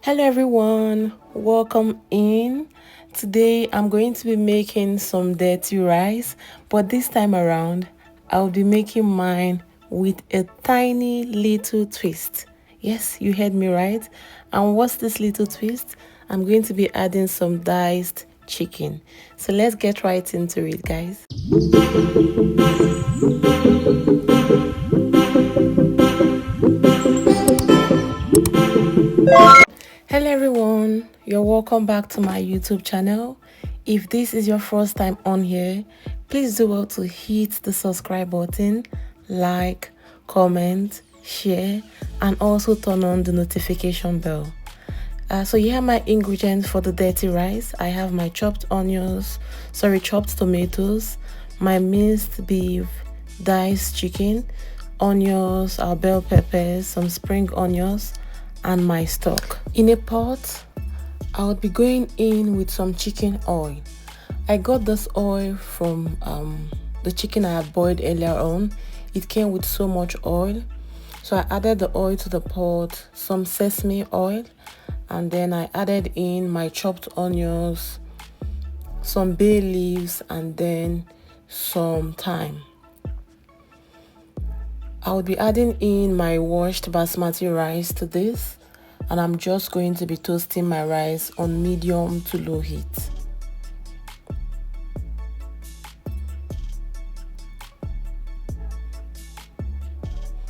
Hello everyone, welcome in. Today I'm going to be making some dirty rice, but this time around I'll be making mine with a tiny little twist. Yes, you heard me right. And what's this little twist? I'm going to be adding some diced chicken. So let's get right into it, guys. Hello everyone, you're welcome back to my YouTube channel. If this is your first time on here, please do well to hit the subscribe button, like, comment, share, and also turn on the notification bell. So here are my ingredients for the dirty rice. I have my chopped tomatoes, my minced beef, diced chicken, onions, our bell peppers, some spring onions, and my stock. In a pot, I would be going in with some chicken oil. I got this oil from the chicken I had boiled earlier on. It came with so much oil, so I added the oil to the pot, some sesame oil, and then I added in my chopped onions, some bay leaves, and then some thyme. I will be adding in my washed basmati rice to this, and I'm just going to be toasting my rice on medium to low heat.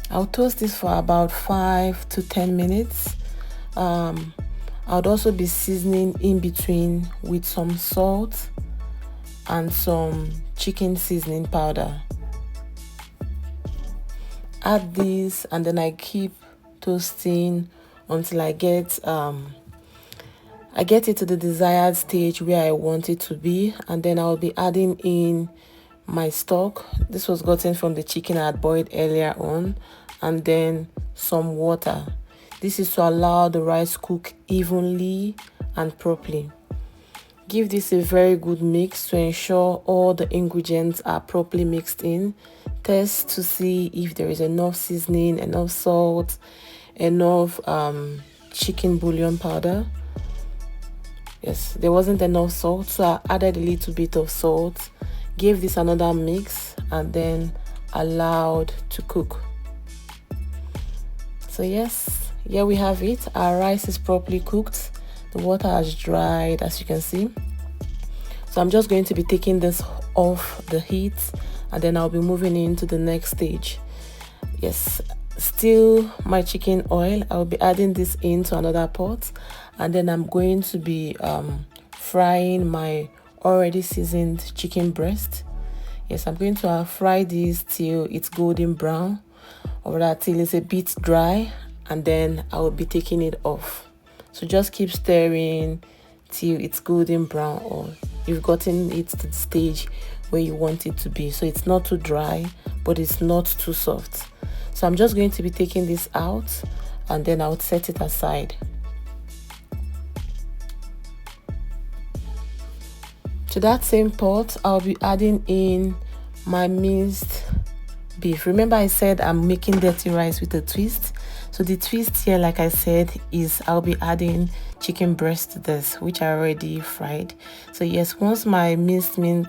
I'll toast this for about 5 to 10 minutes. I would also be seasoning in between with some salt and some chicken seasoning powder. Add this and then I keep toasting until I get it to the desired stage where I want it to be, and then I'll be adding in my stock. This was gotten from the chicken I had boiled earlier on, and then some water. This is to allow the rice cook evenly and properly. Give this a very good mix to ensure all the ingredients are properly mixed in. Test to see if there is enough seasoning, enough salt, enough chicken bouillon powder. Yes, there wasn't enough salt, so I added a little bit of salt, gave this another mix, and then allowed to cook. So yes, here we have it. Our rice is properly cooked. The water has dried, as you can see. So I'm just going to be taking this off the heat, and then I'll be moving into the next stage. Yes, still my chicken oil. I'll be adding this into another pot, and then I'm going to be frying my already seasoned chicken breast. Yes, I'm going to fry this till it's golden brown, or rather till it's a bit dry, and then I will be taking it off. So just keep stirring till it's golden brown, or you've gotten it to the stage where you want it to be. So it's not too dry, but it's not too soft. So I'm just going to be taking this out, and then I'll set it aside. To that same pot, I'll be adding in my minced beef. Remember I said I'm making dirty rice with a twist. So the twist here, like I said, is I'll be adding chicken breast to this, which I already fried. So yes, once my minced meat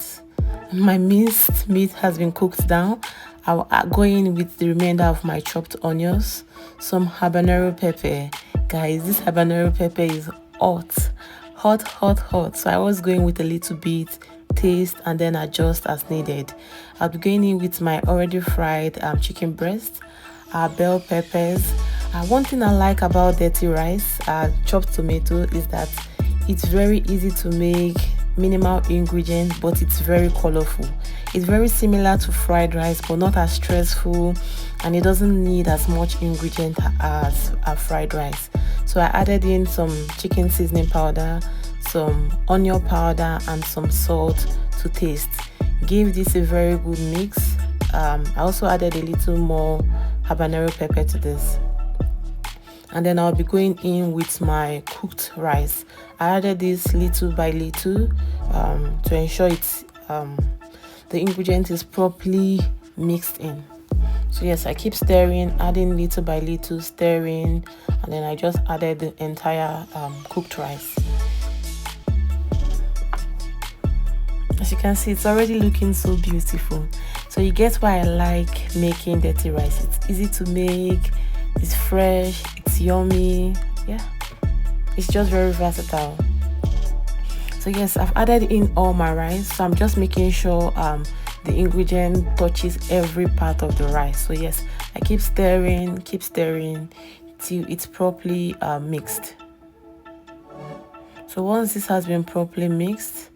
has been cooked down, I'll go in with the remainder of my chopped onions, some habanero pepper. Guys, this habanero pepper is hot. So I was going with a little bit, taste, and then adjust as needed. I'll be going in with my already fried chicken breast, bell peppers. One thing I like about dirty rice, chopped tomato, is that it's very easy to make, minimal ingredients, but it's very colorful. It's very similar to fried rice, but not as stressful, and it doesn't need as much ingredient as a fried rice. So I added in some chicken seasoning powder, some onion powder, and some salt to taste. Give this a very good mix. I also added a little more habanero pepper to this, and then I'll be going in with my cooked rice. I added this little by little to ensure it's the ingredient is properly mixed in. So yes, I keep stirring, adding little by little, stirring, and then I just added the entire cooked rice. As you can see, it's already looking so beautiful. So you get why I like making dirty rice. It's easy to make, it's fresh, it's yummy. Yeah, it's just very versatile. So yes, I've added in all my rice, so I'm just making sure the ingredient touches every part of the rice. So yes, I keep stirring till it's properly mixed. So once this has been properly mixed,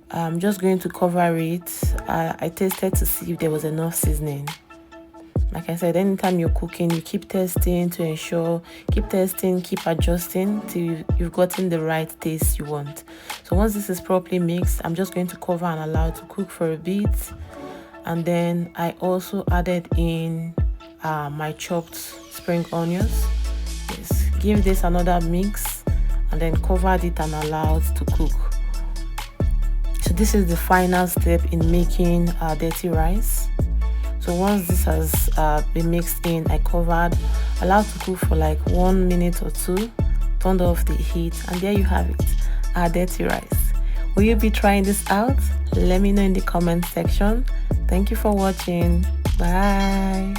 I'm just going to cover it. I tasted to see if there was enough seasoning. Like I said, anytime you're cooking, you keep testing to ensure, keep testing, keep adjusting till you've gotten the right taste you want. So once this is properly mixed, I'm just going to cover and allow it to cook for a bit. And then I also added in my chopped spring onions. Yes, give this another mix and then covered it and allowed to cook. So this is the final step in making dirty rice. So once this has been mixed in, I covered, allowed to cook for like 1 minute or 2, turned off the heat, and there you have it, our dirty rice. Will you be trying this out? Let me know in the comment section. Thank you for watching. Bye.